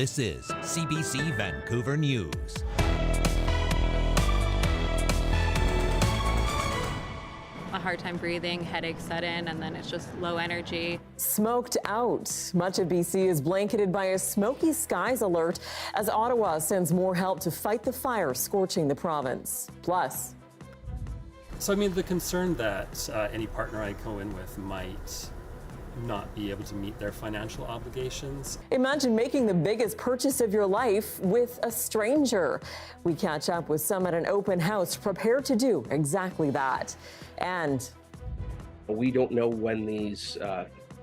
This is CBC Vancouver News. A hard time breathing, headaches set in, and then it's just low energy. Smoked out. Much of BC is blanketed by a smoky skies alert as Ottawa sends more help to fight the fire scorching the province. Plus, So the concern that any partner I go in with might not be able to meet their financial obligations. imagine making the biggest purchase of your life with a stranger. We catch up with some at an open house prepared to do exactly that. And we don't know when these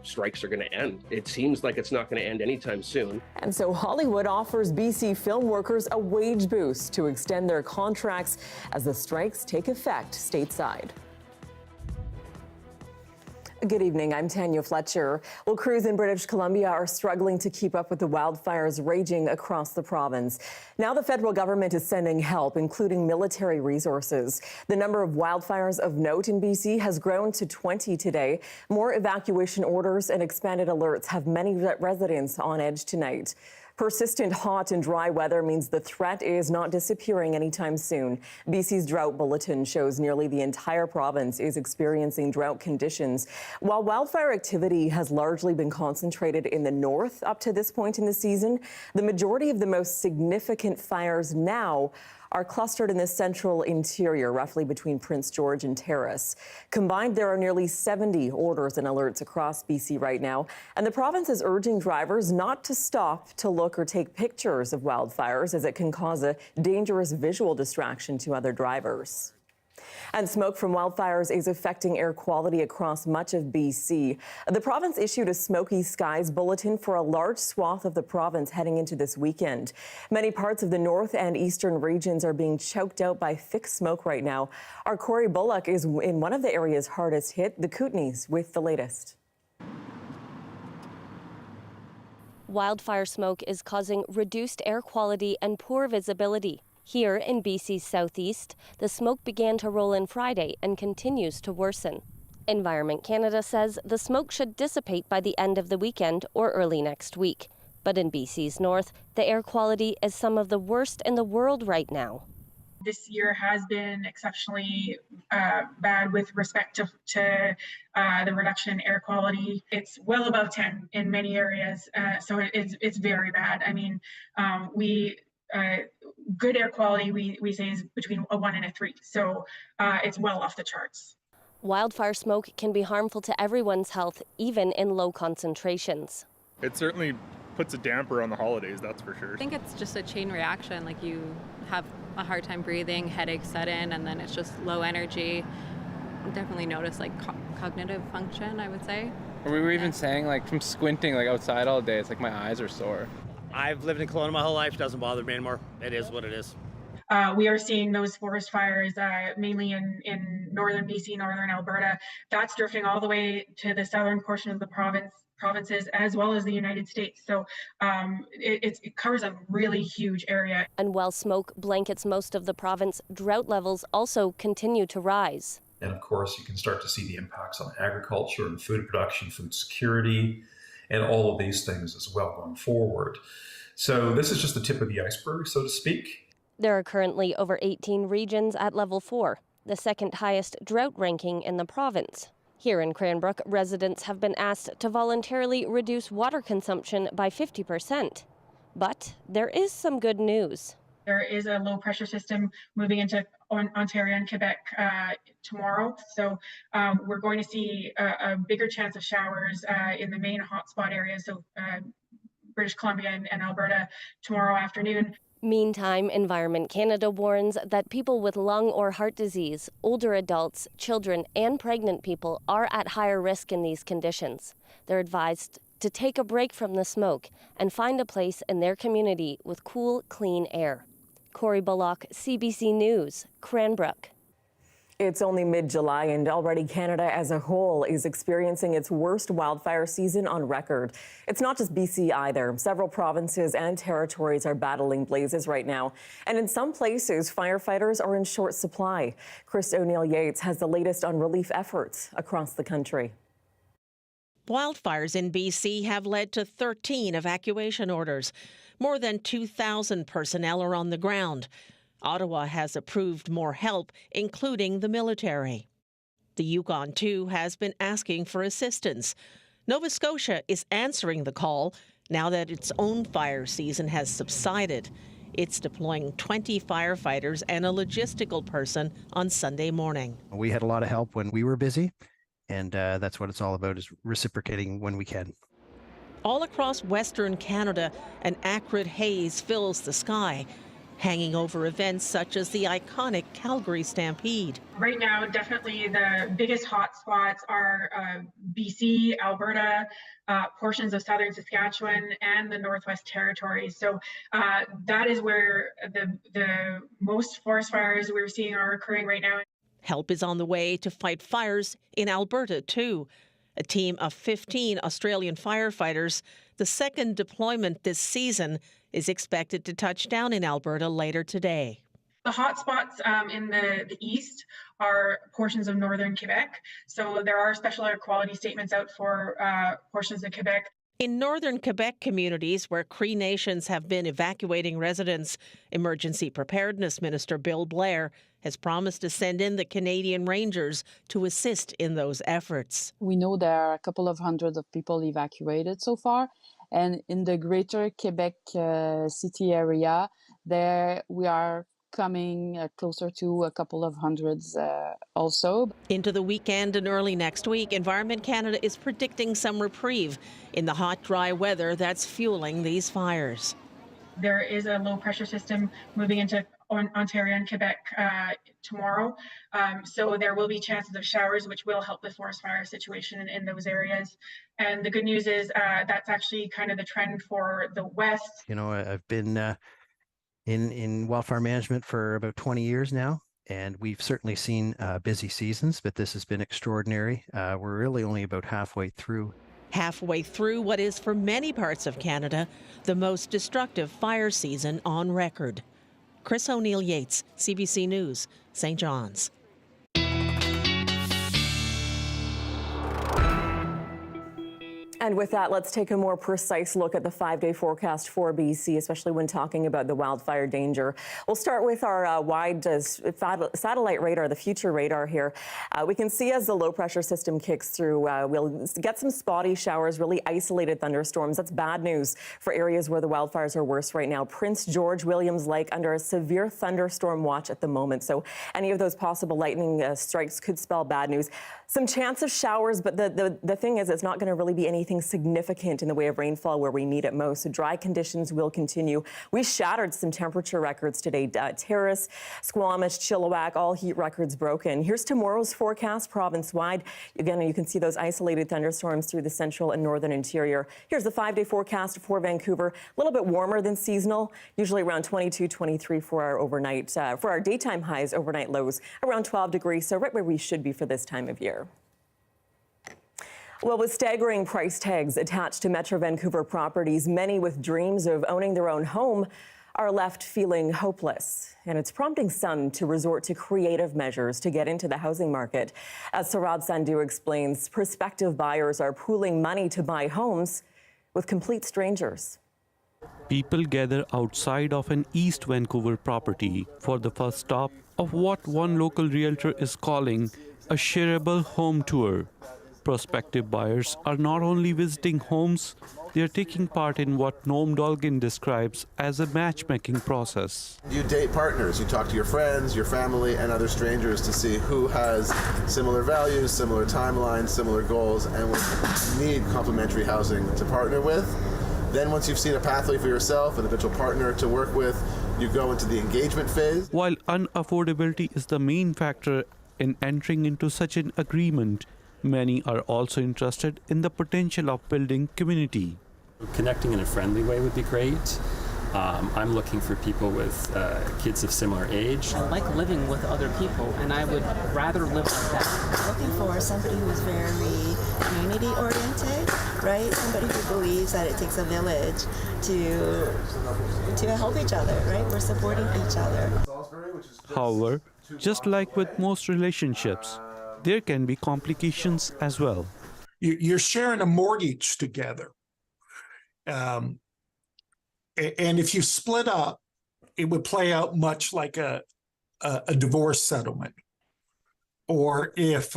strikes are going to end. It seems like it's not going to end anytime soon. And so Hollywood offers BC film workers a wage boost to extend their contracts as the strikes take effect stateside. Good evening, I'm Tanya Fletcher. Well, crews in British Columbia are struggling to keep up with the wildfires raging across the province. Now the federal government is sending help, including military resources. The number of wildfires of note in BC has grown to 20 today. More evacuation orders and expanded alerts have many residents on edge tonight. Persistent hot and dry weather means the threat is not disappearing anytime soon. BC's drought bulletin shows nearly the entire province is experiencing drought conditions. While wildfire activity has largely been concentrated in the north up to this point in the season, the majority of the most significant fires now are clustered in the central interior, roughly between Prince George and Terrace. Combined, there are nearly 70 orders and alerts across BC right now, and the province is urging drivers not to stop to look or take pictures of wildfires, as it can cause a dangerous visual distraction to other drivers. And smoke from wildfires is affecting air quality across much of BC. The province issued a smoky skies bulletin for a large swath of the province heading into this weekend. Many parts of the north and eastern regions are being choked out by thick smoke right now. Our Corey Bullock is in one of the areas hardest hit, the Kootenays, with the latest. Wildfire smoke is causing reduced air quality and poor visibility. Here in BC's southeast, the smoke began to roll in Friday and continues to worsen. Environment Canada says the smoke should dissipate by the end of the weekend or early next week. But in BC's north, the air quality is some of the worst in the world right now. This year has been exceptionally bad with respect to the reduction in air quality. It's well above 10 in many areas, so it's very bad. Good air quality, we say, is between a 1 and a 3, so it's well off the charts. Wildfire smoke can be harmful to everyone's health, even in low concentrations. It certainly puts a damper on the holidays, that's for sure. I think it's just a chain reaction, like you have a hard time breathing, headaches set in, and then it's just low energy. I definitely notice cognitive function, I would say. Or we were even saying from squinting outside all day, it's like my eyes are sore. I've lived in Kelowna my whole life. It doesn't bother me anymore. It is what it is. We are seeing those forest fires mainly in northern BC, northern Alberta. That's drifting all the way to the southern portion of the provinces, as well as the United States. So it covers a really huge area. And while smoke blankets most of the province, drought levels also continue to rise. And of course, you can start to see the impacts on agriculture and food production, food security, and all of these things as well going forward. So this is just the tip of the iceberg, so to speak. There are currently over 18 regions at level 4, the second highest drought ranking in the province. Here in Cranbrook, residents have been asked to voluntarily reduce water consumption by 50%. But there is some good news. There is a low pressure system moving into Ontario and Quebec tomorrow. So we're going to see a bigger chance of showers in the main hotspot areas, so British Columbia and Alberta tomorrow afternoon. Meantime, Environment Canada warns that people with lung or heart disease, older adults, children, and pregnant people are at higher risk in these conditions. They're advised to take a break from the smoke and find a place in their community with cool, clean air. Corey Bullock, CBC News, Cranbrook. It's only mid-July and already Canada as a whole is experiencing its worst wildfire season on record. It's not just BC either. Several provinces and territories are battling blazes right now. And in some places, firefighters are in short supply. Chris O'Neill-Yates has the latest on relief efforts across the country. Wildfires in BC have led to 13 evacuation orders. more than 2,000 personnel are on the ground. Ottawa has approved more help, including the military. The Yukon, too, has been asking for assistance. Nova Scotia is answering the call now that its own fire season has subsided. It's deploying 20 firefighters and a logistical person on Sunday morning. We had a lot of help when we were busy, and that's what it's all about, is reciprocating when we can. All across Western Canada, an acrid haze fills the sky, hanging over events such as the iconic Calgary Stampede. Right now, definitely the biggest hotspots are BC, Alberta, portions of southern Saskatchewan, and the Northwest Territories. So that is where the most forest fires we're seeing are occurring right now. Help is on the way to fight fires in Alberta, too. A team of 15 Australian firefighters, the second deployment this season, is expected to touch down in Alberta later today. The hotspots in the east are portions of northern Quebec. So there are special air quality statements out for portions of Quebec. In northern Quebec communities where Cree nations have been evacuating residents, Emergency Preparedness Minister Bill Blair has promised to send in the Canadian Rangers to assist in those efforts. We know there are a couple of hundreds of people evacuated so far. And in the greater Quebec city area, there we are coming closer to a couple of hundreds also. Into the weekend and early next week, Environment Canada is predicting some reprieve in the hot, dry weather that's fueling these fires. There is a low pressure system moving into Ontario and Quebec tomorrow. So there will be chances of showers, which will help the forest fire situation in those areas. And the good news is that's actually kind of the trend for the West. You know, I've been in wildfire management for about 20 years now, and we've certainly seen busy seasons, but this has been extraordinary. We're really only about halfway through. Halfway through what is, for many parts of Canada, the most destructive fire season on record. Chris O'Neill-Yates, CBC News, St. John's. And with that, let's take a more precise look at the 5-day forecast for BC, especially when talking about the wildfire danger. We'll start with our wide satellite radar, the future radar here. We can see as the low pressure system kicks through, we'll get some spotty showers, really isolated thunderstorms. That's bad news for areas where the wildfires are worse right now. Prince George Williams Lake under a severe thunderstorm watch at the moment. So any of those possible lightning strikes could spell bad news. Some chance of showers, but the thing is, it's not going to really be anything significant in the way of rainfall where we need it most. So dry conditions will continue. We shattered some temperature records today. Terrace, Squamish, Chilliwack, all heat records broken. Here's tomorrow's forecast province-wide. Again, you can see those isolated thunderstorms through the central and northern interior. Here's the 5-day forecast for Vancouver. A little bit warmer than seasonal, usually around 22, 23 for our overnight, for our daytime highs, overnight lows around 12 degrees. So right where we should be for this time of year. Well, with staggering price tags attached to Metro Vancouver properties, many with dreams of owning their own home are left feeling hopeless. And it's prompting some to resort to creative measures to get into the housing market. As Sarab Sandhu explains, prospective buyers are pooling money to buy homes with complete strangers. People gather outside of an East Vancouver property for the first stop of what one local realtor is calling a shareable home tour. Prospective buyers are not only visiting homes, they are taking part in what Noam Dolgin describes as a matchmaking process. You date partners, you talk to your friends, your family, and other strangers to see who has similar values, similar timelines, similar goals, and would need complementary housing to partner with. Then once you've seen a pathway for yourself, an eventual partner to work with, you go into the engagement phase. While unaffordability is the main factor in entering into such an agreement, many are also interested in the potential of building community. Connecting in a friendly way would be great. I'm looking for people with kids of similar age. I like living with other people, and I would rather live like that. Looking for somebody who's very community-oriented, right? Somebody who believes that it takes a village to help each other, right? We're supporting each other. However, just like with most relationships, there can be complications as well. You're sharing a mortgage together. And if you split up, it would play out much like a divorce settlement. Or if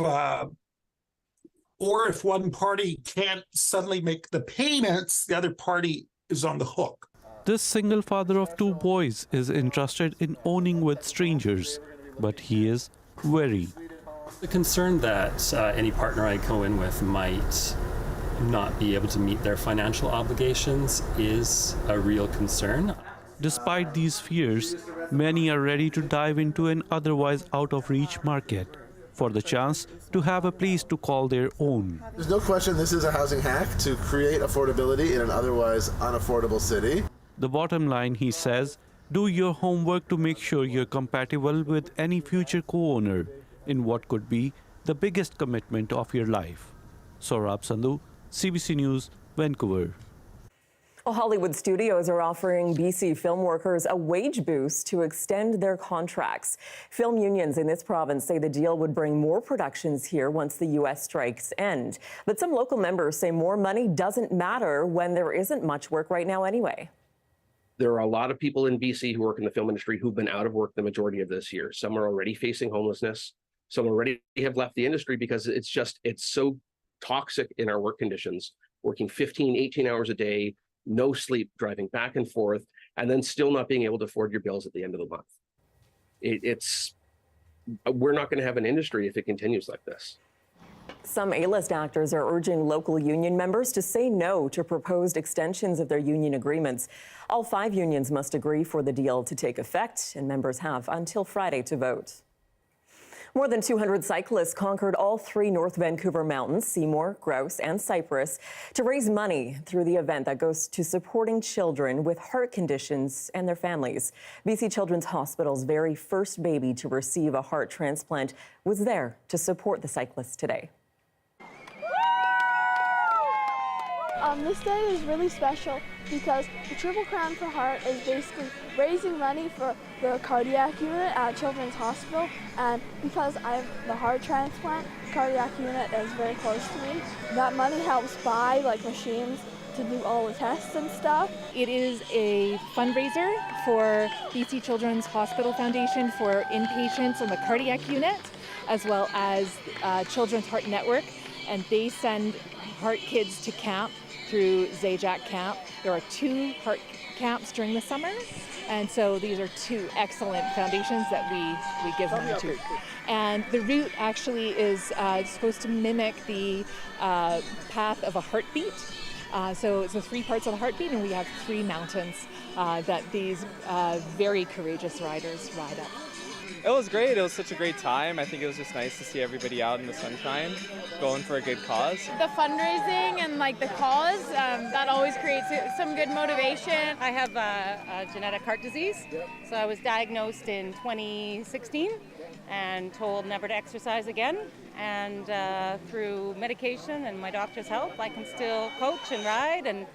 one party can't suddenly make the payments, the other party is on the hook. This single father of 2 boys is interested in owning with strangers, but he is wary. The concern that any partner I go in with might not be able to meet their financial obligations is a real concern. Despite these fears, many are ready to dive into an otherwise out-of-reach market for the chance to have a place to call their own. There's no question this is a housing hack to create affordability in an otherwise unaffordable city. The bottom line, he says, do your homework to make sure you're compatible with any future co-owner in what could be the biggest commitment of your life. Saurabh Sandhu, CBC News, Vancouver. Well, Hollywood studios are offering BC film workers a wage boost to extend their contracts. Film unions in this province say the deal would bring more productions here once the U.S. strikes end. But some local members say more money doesn't matter when there isn't much work right now anyway. There are a lot of people in BC who work in the film industry who've been out of work the majority of this year. Some are already facing homelessness. Some already have left the industry because it's so toxic in our work conditions, working 15, 18 hours a day, no sleep, driving back and forth, and then still not being able to afford your bills at the end of the month. We're not going to have an industry if it continues like this. Some A-list actors are urging local union members to say no to proposed extensions of their union agreements. All 5 unions must agree for the deal to take effect, and members have until Friday to vote. More than 200 cyclists conquered all 3 North Vancouver mountains, Seymour, Grouse, and Cypress, to raise money through the event that goes to supporting children with heart conditions and their families. BC Children's Hospital's very first baby to receive a heart transplant was there to support the cyclists today. This day is really special because the Triple Crown for Heart is basically raising money for the cardiac unit at Children's Hospital, and because I have the heart transplant, the cardiac unit is very close to me. That money helps buy like machines to do all the tests and stuff. It is a fundraiser for BC Children's Hospital Foundation for inpatients on the cardiac unit, as well as Children's Heart Network, and they send heart kids to camp through Zajac Camp. There are 2 heart camps during the summer, and so these are 2 excellent foundations that we give money to. And the route actually is supposed to mimic the path of a heartbeat. So it's the 3 parts of the heartbeat, and we have 3 mountains that these very courageous riders ride up. It was great. It was such a great time. I think it was just nice to see everybody out in the sunshine, going for a good cause. The fundraising and like the cause, that always creates some good motivation. I have a genetic heart disease, so I was diagnosed in 2016 and told never to exercise again. And through medication and my doctor's help, I can still coach and ride, and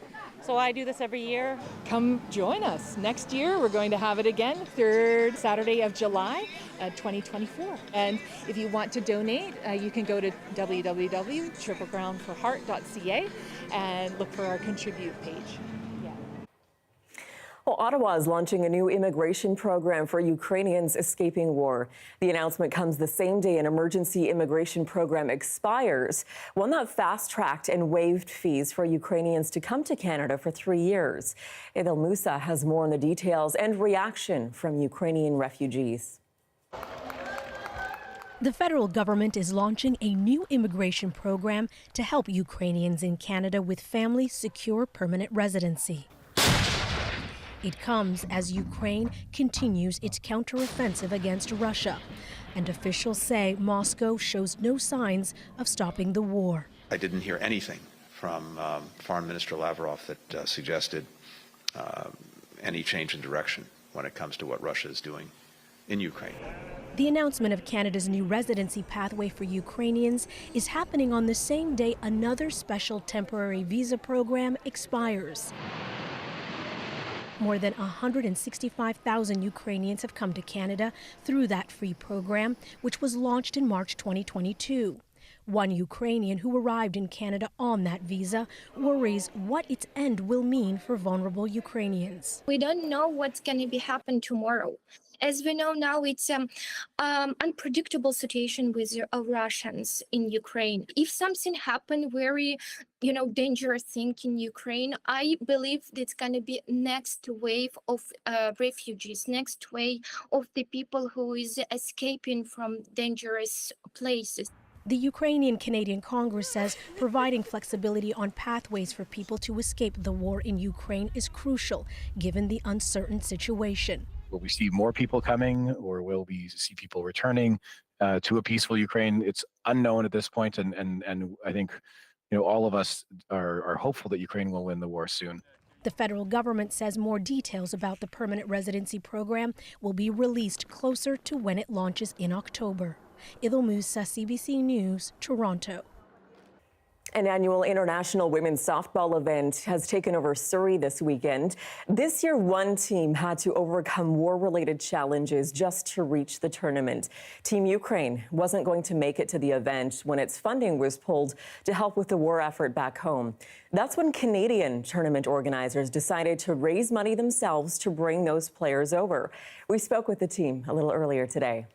so I do this every year. Come join us. Next year, we're going to have it again, 3rd Saturday of July, 2024. And if you want to donate, you can go to www.triplecrownforheart.ca and look for our contribute page. Well, Ottawa is launching a new immigration program for Ukrainians escaping war. The announcement comes the same day an emergency immigration program expires, one that fast-tracked and waived fees for Ukrainians to come to Canada for 3 years. Edel Musa has more on the details and reaction from Ukrainian refugees. The federal government is launching a new immigration program to help Ukrainians in Canada with families secure permanent residency. It comes as Ukraine continues its counteroffensive against Russia, and officials say Moscow shows no signs of stopping the war. I didn't hear anything from Foreign Minister Lavrov that suggested any change in direction when it comes to what Russia is doing in Ukraine. The announcement of Canada's new residency pathway for Ukrainians is happening on the same day another special temporary visa program expires. More than 165,000 Ukrainians have come to Canada through that free program, which was launched in March 2022. One Ukrainian who arrived in Canada on that visa worries what its end will mean for vulnerable Ukrainians. We don't know what's going to be happen tomorrow. As we know now, it's unpredictable situation with Russians in Ukraine. If something happen very, dangerous thing in Ukraine, I believe it's going to be next wave of refugees, next wave of the people who is escaping from dangerous places. The Ukrainian Canadian Congress says providing flexibility on pathways for people to escape the war in Ukraine is crucial, given the uncertain situation. Will we see more people coming, or will we see people returning to a peaceful Ukraine? It's unknown at this point, and I think all of us are hopeful that Ukraine will win the war soon. The federal government says more details about the permanent residency program will be released closer to when it launches in October. Idil Musa, CBC News, Toronto. An annual international women's softball event has taken over Surrey this weekend. This year, one team had to overcome war-related challenges just to reach the tournament. Team Ukraine wasn't going to make it to the event when its funding was pulled to help with the war effort back home. That's when Canadian tournament organizers decided to raise money themselves to bring those players over. We spoke with the team a little earlier today.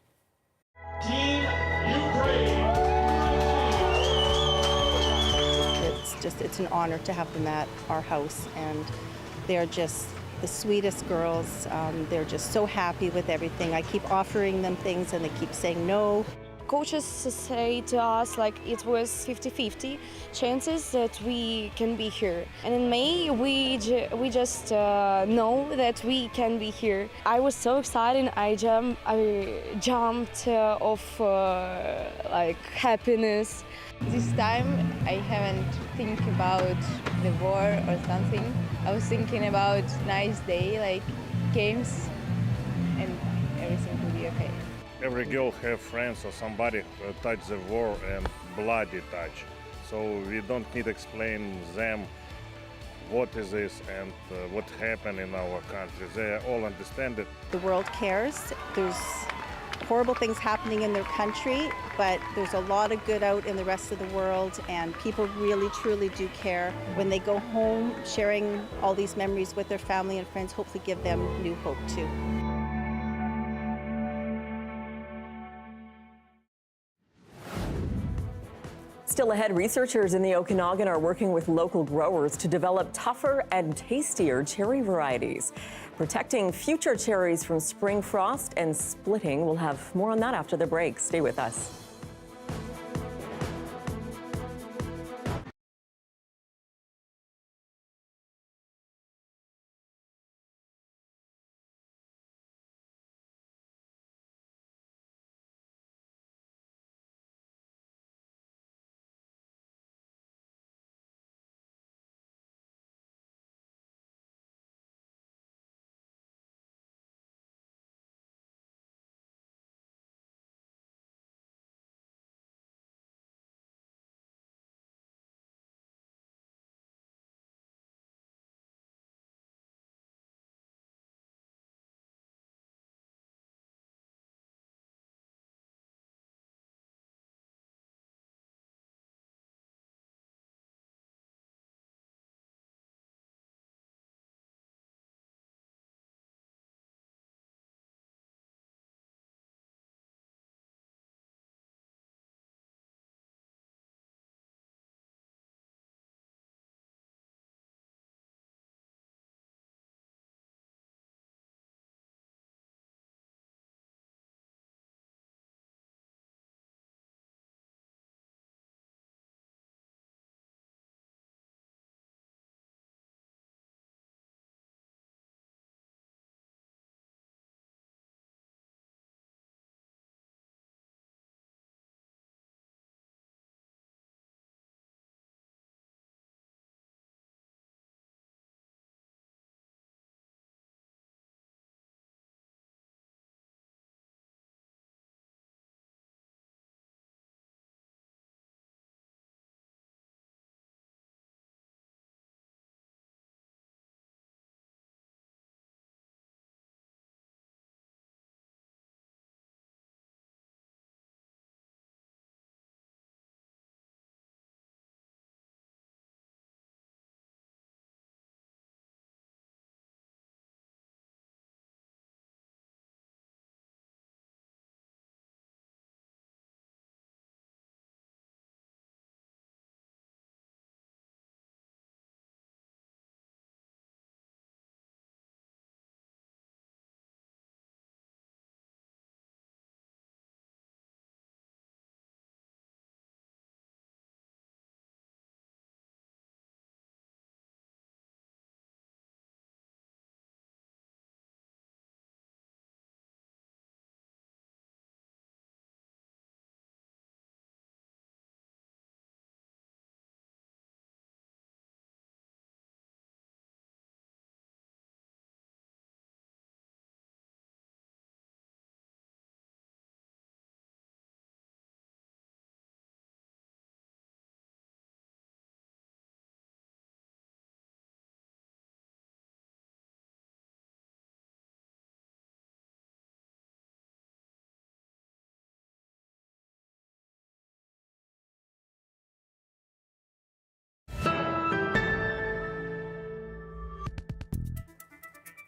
Team Ukraine! It's an honor to have them at our house, and they're just the sweetest girls. They're just so happy with everything. I keep offering them things and they keep saying no. Coaches say to us like it was 50-50 chances that we can be here. And in May, we just know that we can be here. I was so excited. I jumped off like happiness. This time I haven't think about the war or something. I was thinking about nice day, like games, and everything will be okay. Every girl have friends or somebody touch the war and bloody touch. So we don't need to explain them what is this and what happened in our country. They all understand it. The world cares. There's horrible things happening in their country, but there's a lot of good out in the rest of the world, and people really, truly do care. When they go home, sharing all these memories with their family and friends, hopefully give them new hope too. Still ahead, researchers in the Okanagan are working with local growers to develop tougher and tastier cherry varieties. Protecting future cherries from spring frost and splitting. We'll have more on that after the break. Stay with us.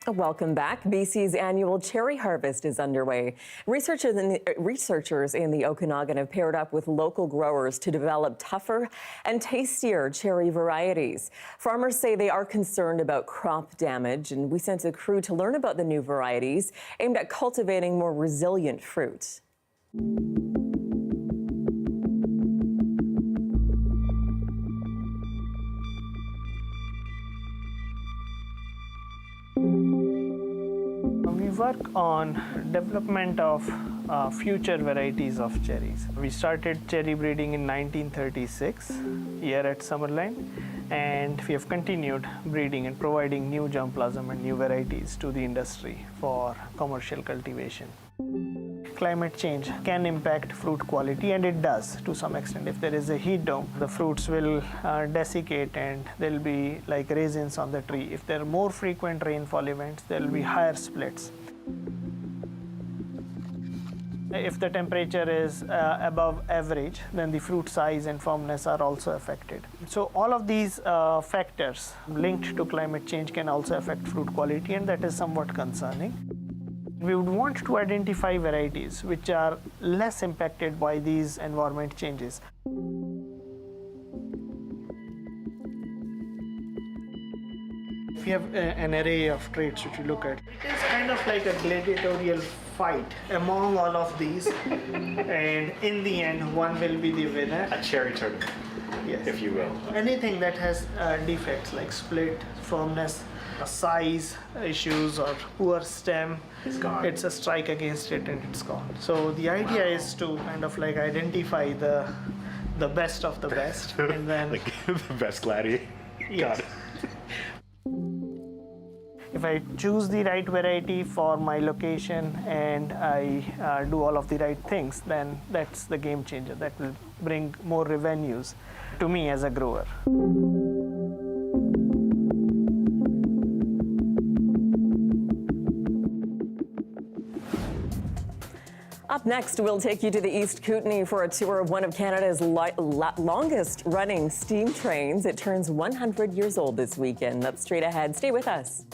Welcome back. BC's annual cherry harvest is underway. Researchers in the Okanagan have paired up with local growers to develop tougher and tastier cherry varieties. Farmers say they are concerned about crop damage, and we sent a crew to learn about the new varieties aimed at cultivating more resilient fruit. We work on development of future varieties of cherries. We started cherry breeding in 1936 here at Summerline, and we have continued breeding and providing new germplasm and new varieties to the industry for commercial cultivation. Climate change can impact fruit quality, and it does to some extent. If there is a heat dome, the fruits will desiccate and they'll be like raisins on the tree. If there are more frequent rainfall events, there will be higher splits. If the temperature is above average, then the fruit size and firmness are also affected. So all of these factors linked to climate change can also affect fruit quality, and that is somewhat concerning. We would want to identify varieties which are less impacted by these environment changes. We have an array of traits which we look at. It is kind of like a gladiatorial fight among all of these, and in the end, one will be the winner. A cherry tournament, yes, if you will. Anything that has defects like split, firmness, size issues, or poor stem, it's gone. It's a strike against it and it's gone. So the idea is to kind of like identify the best of the best, and then like the best gladiator. yes. If I choose the right variety for my location and I do all of the right things, then that's the game changer. That will bring more revenues to me as a grower. Up next, we'll take you to the East Kootenay for a tour of one of Canada's longest running steam trains. It turns 100 years old this weekend. That's straight ahead. Stay with us.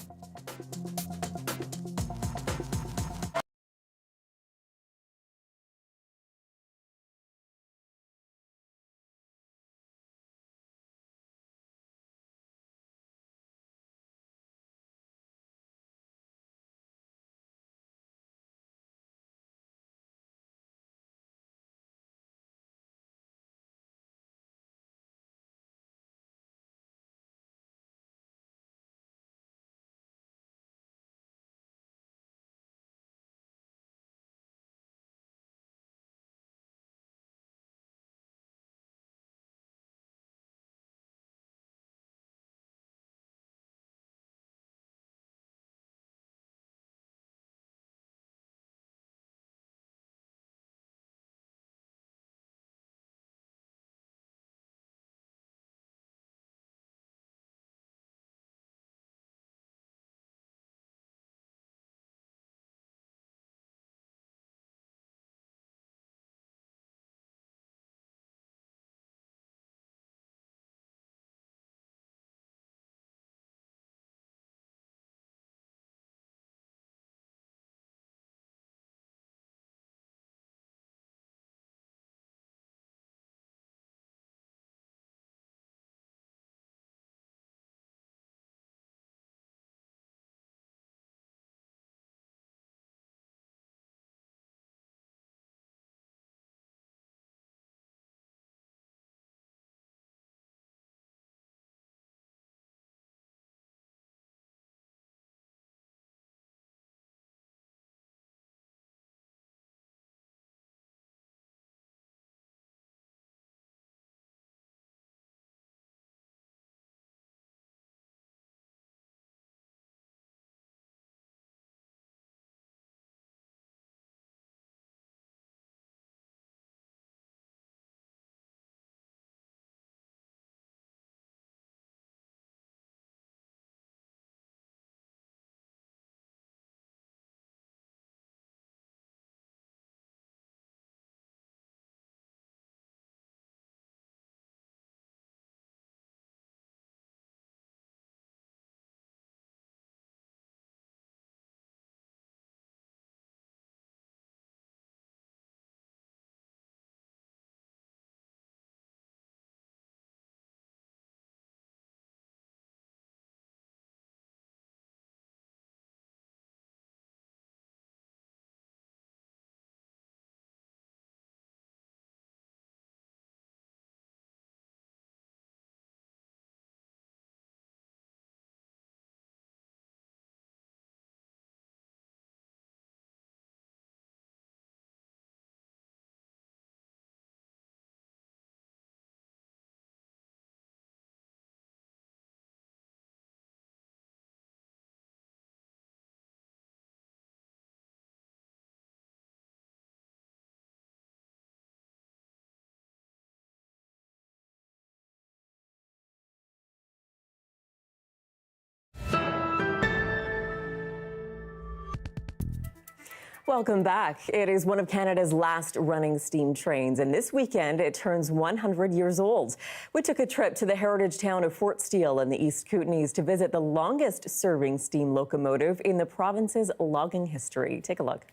Welcome back. It is one of Canada's last running steam trains, and this weekend it turns 100 years old. We took a trip to the heritage town of Fort Steele in the East Kootenays to visit the longest-serving steam locomotive in the province's logging history. Take a look.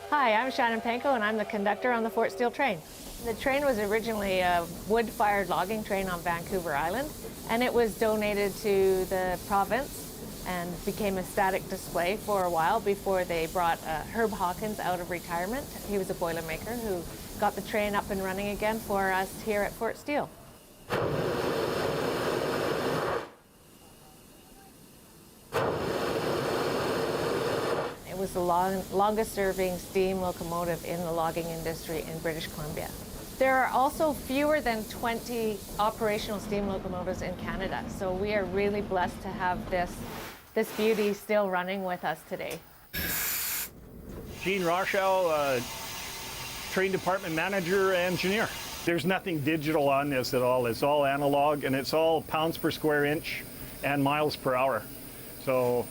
Hi, I'm Shannon Panko, and I'm the conductor on the Fort Steele train. The train was originally a wood-fired logging train on Vancouver Island, and it was donated to the province and became a static display for a while before they brought Herb Hawkins out of retirement. He was a boilermaker who got the train up and running again for us here at Fort Steele. It was the longest-serving steam locomotive in the logging industry in British Columbia. There are also fewer than 20 operational steam locomotives in Canada, so we are really blessed to have this beauty still running with us today. Gene Rochelle, train department manager, engineer. There's nothing digital on this at all. It's all analog, and it's all pounds per square inch and miles per hour. So,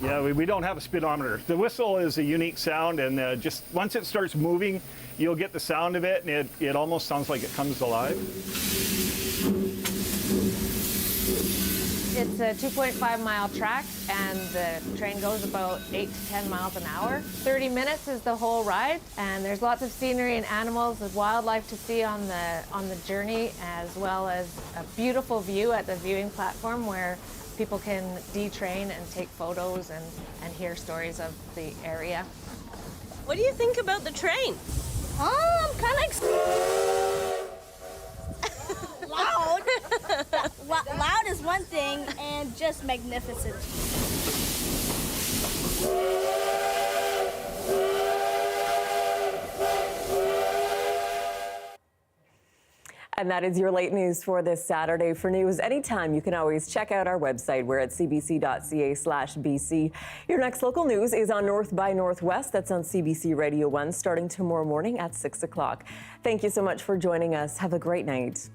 yeah, we don't have a speedometer. The whistle is a unique sound, and just once it starts moving, you'll get the sound of it, and it almost sounds like it comes alive. It's a 2.5-mile track, and the train goes about 8 to 10 miles an hour. 30 minutes is the whole ride, and there's lots of scenery and animals and wildlife to see on the journey, as well as a beautiful view at the viewing platform where people can detrain and take photos and hear stories of the area. What do you think about the train? I'm kind of loud. Loud is one thing, and just magnificent. And that is your late news for this Saturday. For news anytime, you can always check out our website. We're at cbc.ca/BC. Your next local news is on North by Northwest. That's on CBC Radio 1 starting tomorrow morning at 6 o'clock. Thank you so much for joining us. Have a great night.